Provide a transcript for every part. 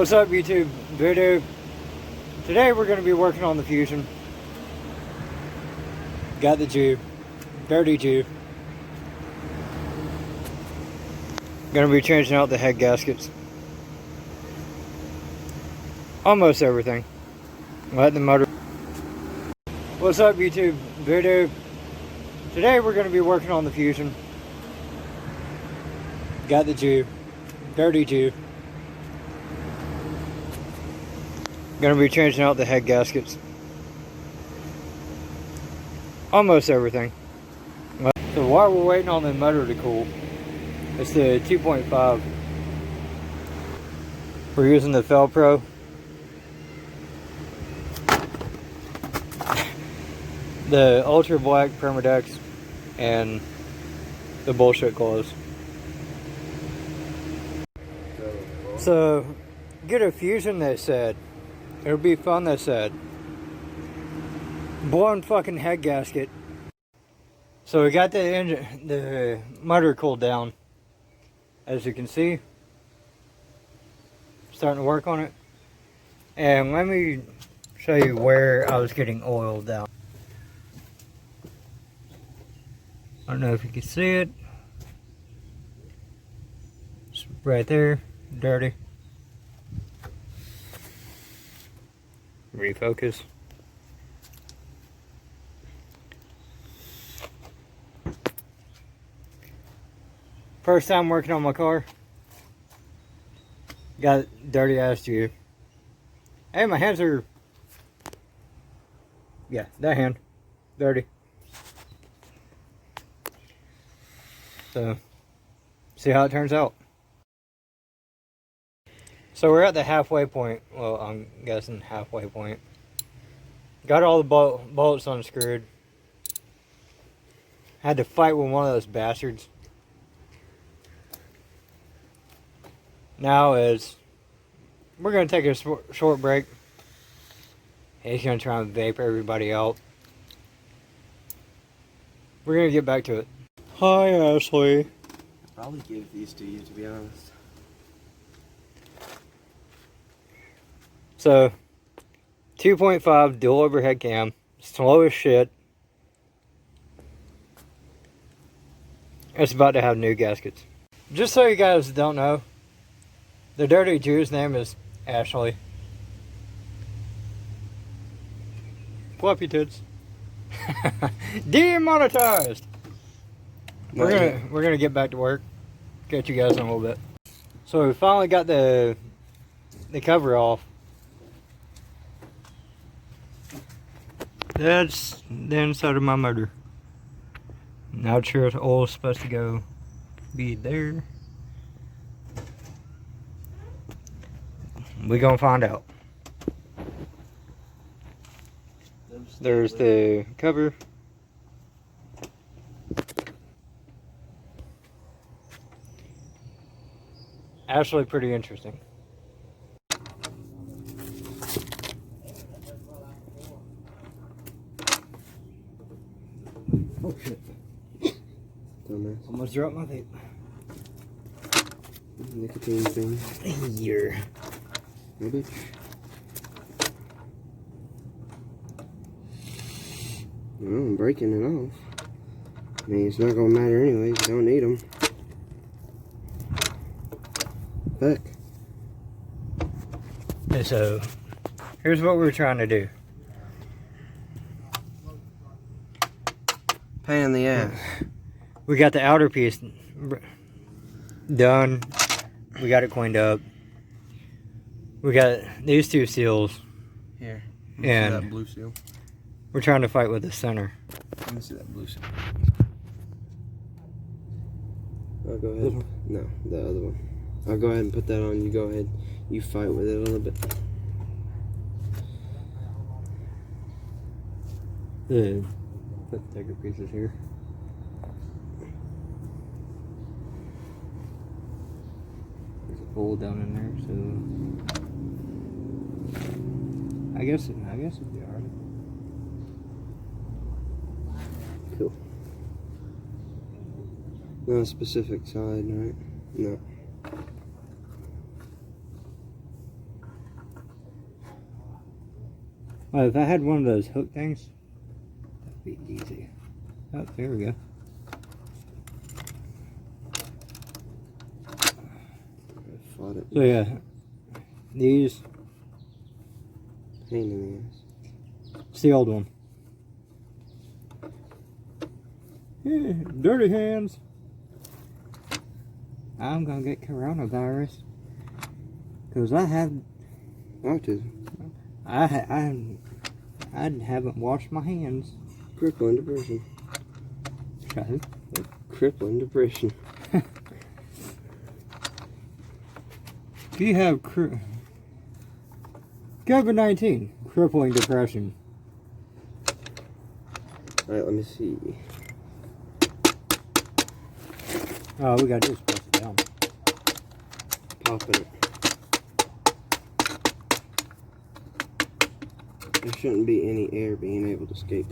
What's up, YouTube? Voodoo. Today we're going to be working on the Fusion. Got the Jew. Dirty Jew. Going to be changing out the head gaskets. Almost everything. Let the motor. What's up, YouTube? Voodoo. Today we're going to be working on the Fusion. Got the Jew. Dirty Jew. Going to be changing out the head gaskets. Almost everything. So while we're waiting on the motor to cool, it's the 2.5. We're using the Felpro. The Ultra Black Permadex and the bullshit clothes. So get a Fusion, they said. It'll be fun, they said. Blown fucking head gasket. So we got the engine, the motor cooled down. As you can see, starting to work on it. And let me show you where I was getting oil down. I don't know if you can see it. It's right there, dirty. Refocus. First time working on my car. Got dirty ass Jew. Hey, my hands are... Yeah, that hand. Dirty. So, see how it turns out. So we're at the halfway point. Well, I'm guessing halfway point. Got all the bolts unscrewed. Had to fight with one of those bastards. Now is we're gonna take a short break. He's gonna try and vape everybody out. We're gonna get back to it. Hi, Ashley. I'd probably give these to you, to be honest. So, 2.5 dual overhead cam, slow as shit. It's about to have new gaskets. Just so you guys don't know, the Dirty Jew's name is Ashley. Fluffy tits. Demonetized. We're gonna get back to work. Catch you guys in a little bit. So we finally got the cover off. That's the inside of my motor. Not sure if the oil's supposed to be there. We're gonna find out. There's the cover. Actually pretty interesting. Oh shit. Dumbass. Almost dropped my vape. Nicotine thing. Here. No bitch. Well, I'm breaking it off. I mean, it's not gonna matter anyways. You don't need them. Fuck. Okay, so here's what we're trying to do. Pain in the ass. We got the outer piece done. We got it cleaned up. We got these two seals. Here. And that blue seal. We're trying to fight with the center. Let me see that blue seal. I'll go ahead. No, the other one. I'll go ahead and put that on. You go ahead. You fight with it a little bit. The thicker pieces here. There's a hole down in there, so I guess it'd be alright. Cool. Not a specific side, right? No. Well, if I had one of those hook things, that'd be easy. Oh, there we go. I fought it. So yeah, these. Pain in the ass. It's the old one. Yeah, dirty hands. I'm gonna get coronavirus because I Autism. I haven't washed my hands. Crippling depression. Okay. Crippling depression. If you have COVID-19, crippling depression. Alright, let me see. Oh, we gotta just press it down. Popping it. There shouldn't be any air being able to escape.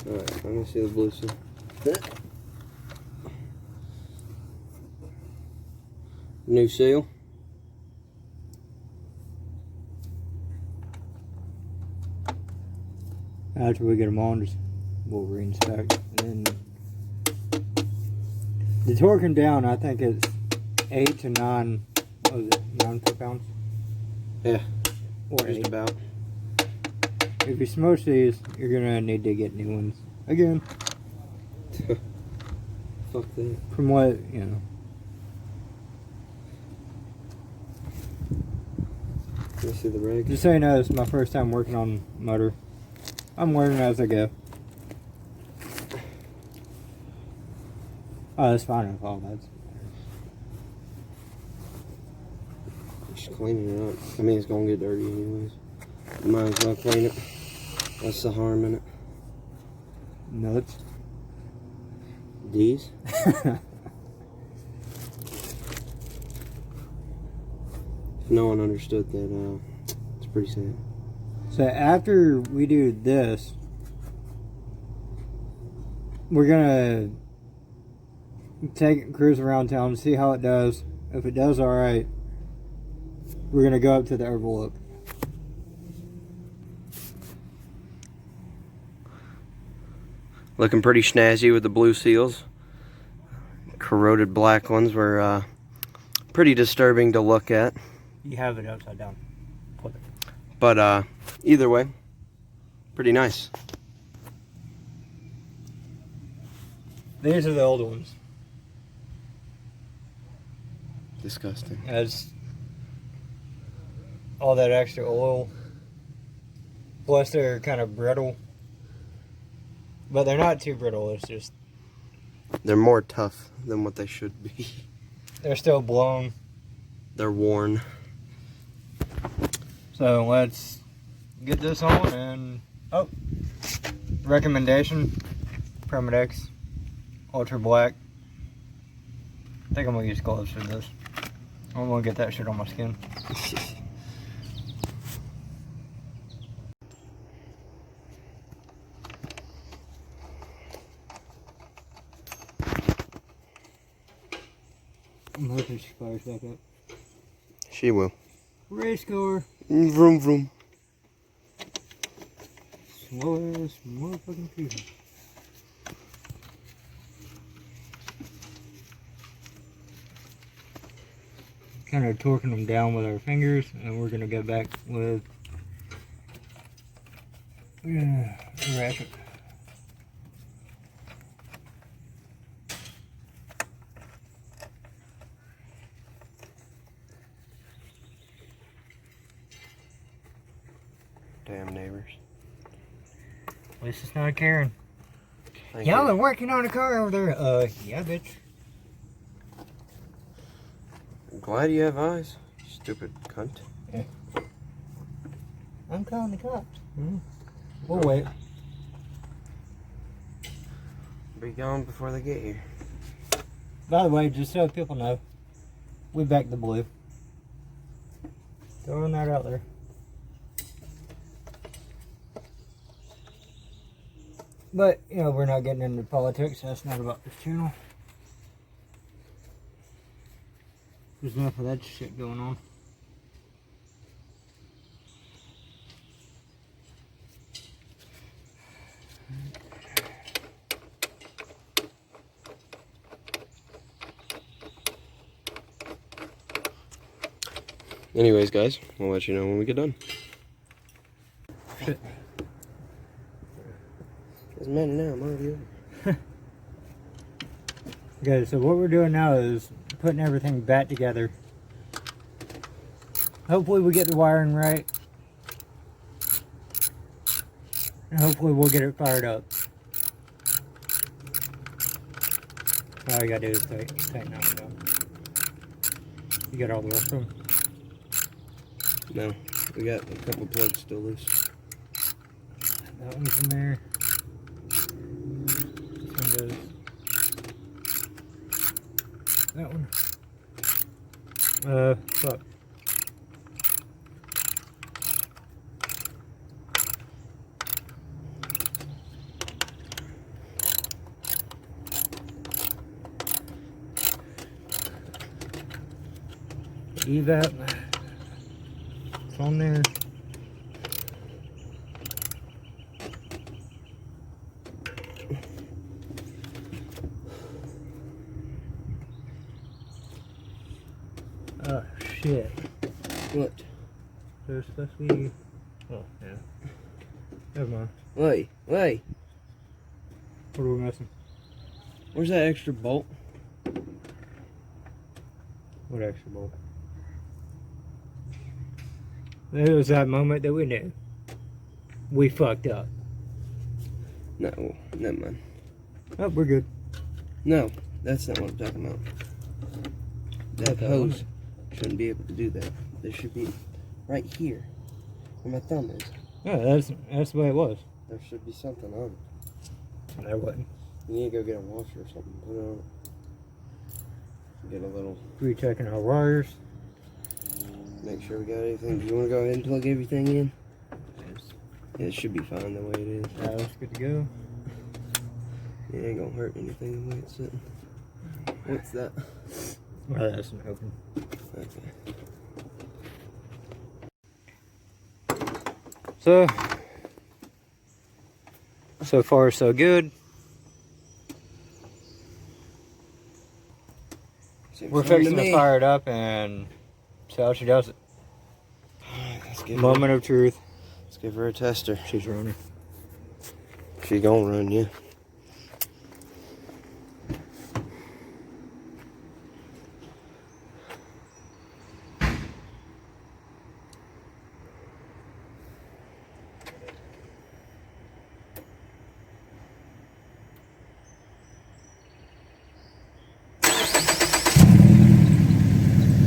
Alright, let me see the blue seal. New seal. After we get them on, we'll reinspect. And then the torquing down, I think it's 8 to 9. What was it? 9 foot-pounds? Yeah, Or just 8. about. If you smoke these, you're gonna need to get new ones again. Fuck that. From what you know. Let me see the reg. Just so you know, it's my first time working on motor. I'm learning as I go. Oh, that's fine if all that's. Just cleaning it up. I mean, it's gonna get dirty anyways. Might as well clean it. What's the harm in it? Nuts. These? If no one understood that, it's pretty sad. So after we do this, we're gonna cruise around town, see how it does. If it does all right, we're gonna go up to the overlook. Looking pretty snazzy with the blue seals. Corroded black ones were pretty disturbing to look at. You have it upside down. Flip it. But either way, pretty nice. These are the old ones. Disgusting. As all that extra oil. Plus they're kind of brittle. But they're not too brittle, it's just... They're more tough than what they should be. They're still blown. They're worn. So let's get this on and... Oh! Recommendation. Permadex. Ultra Black. I think I'm gonna use gloves for this. I'm gonna get that shit on my skin. I'm hoping she fires back up. She will. Race car. Vroom vroom. Slow ass motherfucking people. Kind of torquing them down with our fingers, and we're gonna go back with a ratchet. Damn neighbors. At least it's not a Karen. Thank Y'all you. are working on a car over there. Yeah, bitch. Glad you have eyes, stupid cunt. Yeah. I'm calling the cops. We'll wait. Be gone before they get here. By the way, just so people know, we backed the blue. Throwing that out there. But, you know, we're not getting into politics. That's not about this channel. There's enough of that shit going on. Anyways, guys, we'll let you know when we get done. Shit. Doesn't matter now, I'm already over. Okay, so what we're doing now is putting everything back together. Hopefully we get the wiring right. And hopefully we'll get it fired up. All you gotta do is tighten that one down. You got all the rest of them? No, we got a couple plugs still loose. That one's in there. This one goes. That one. Fuck. Evap. It's on there. Oh shit. What? There's supposed to be. Oh, yeah. Never mind. Wait. What are we missing? Where's that extra bolt? What extra bolt? It was that moment that we knew. We fucked up. No, never mind. Oh, we're good. No, that's not what I'm talking about. That Okay. hose shouldn't be able to do that. There should be right here, where my thumb is. Yeah, that's the way it was. There should be something on it. There wasn't. You need to go get a washer or something. Put it on it. Get a little. Rechecking our wires. Make sure we got everything. Do you want to go ahead and plug everything in? Yeah, it should be fine the way it is. Yeah, that's good to go. It ain't gonna hurt anything the way it's sitting. What's that? Oh, that's an open. Okay. So far so good. Seems We're fine fixing to me. fire it up and see how she does it. Let's give Moment of truth. Let's give her a tester. She's running. She gonna run, yeah.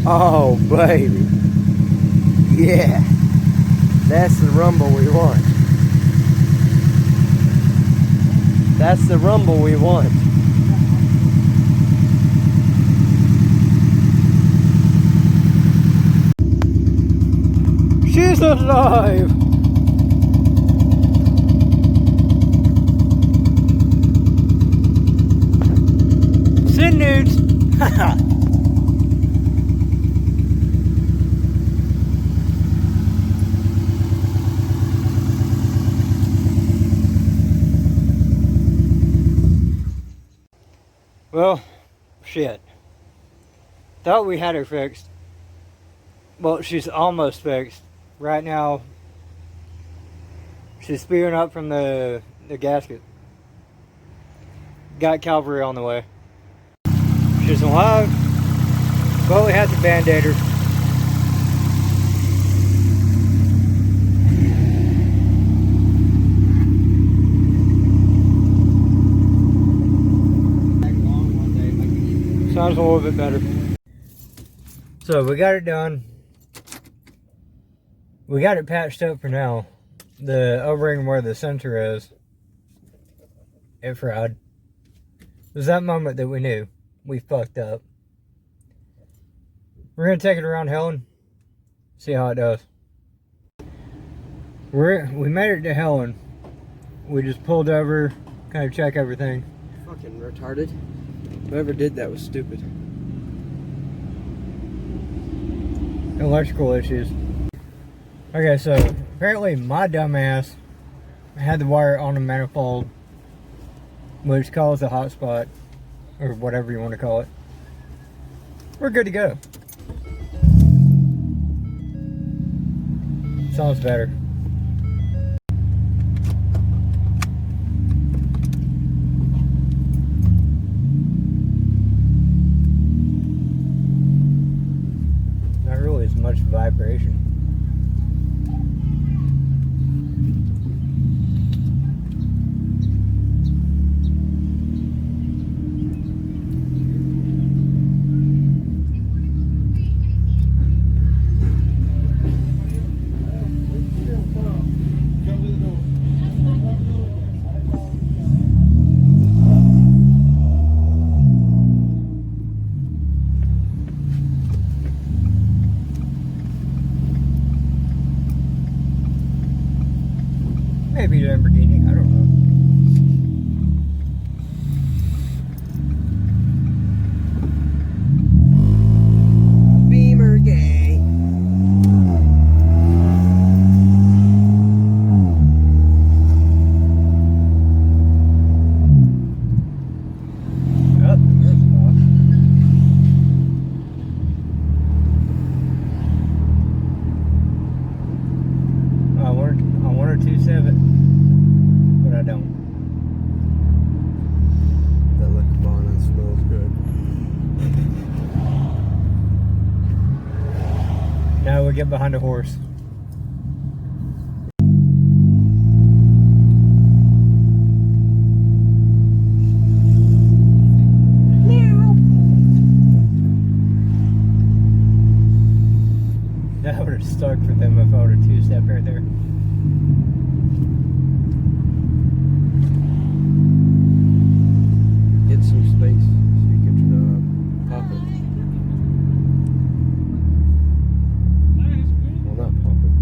Oh, baby. Yeah. That's the rumble we want. That's the rumble we want. She's alive! Send nudes! Haha! Well, shit. Thought we had her fixed. Well, she's almost fixed. Right now, she's spearing up from the gasket. Got Calvary on the way. She's alive, but we have to band-aid her. Sounds a little bit better. So we got it done. We got it patched up for now. The O-ring where the sensor is, it fried. It was that moment that we knew we fucked up. We're gonna take it around Helen, see how it does. We made it to Helen. We just pulled over, kind of check everything. Fucking retarded. Whoever did that was stupid. electrical issues. Okay, so apparently my dumbass had the wire on the manifold, which caused a hot spot, or whatever you want to call it. We're good to go. Sounds better. Not really as much vibration. Maybe Lamborghini, I don't know. Beamer gay. Oh, there's a box. I wanted to save it, but I don't. That liquor bonnet smells good. Now we get behind a horse. That would have stuck for them if I would have two-step right there. Get some space so you can pop it. Well, not pop it.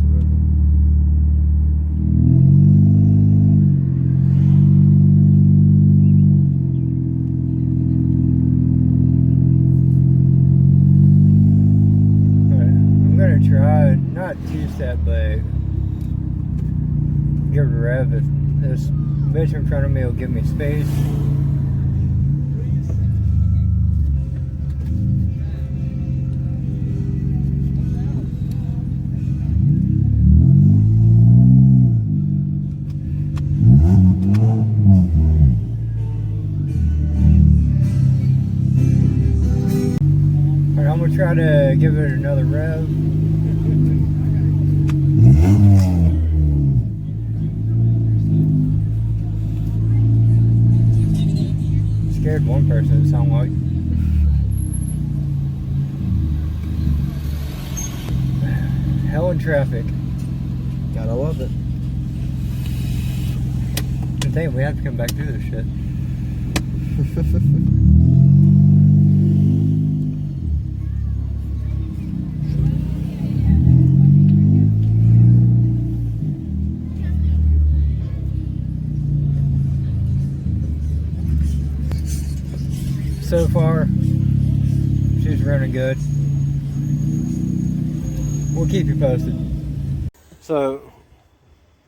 I'm gonna try not two-step, but give it a rev if this bitch in front of me will give me space. Alright, I'm gonna try to give it another rev. Scared one person, it sounded like. Hell in traffic. Gotta love it. The thing, we have to come back through this shit. So far, she's running good. We'll keep you posted. So,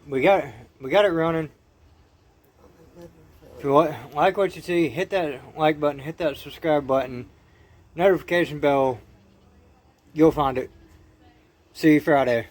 we got it running. If you like what you see, hit that like button, hit that subscribe button, notification bell. You'll find it. See you Friday.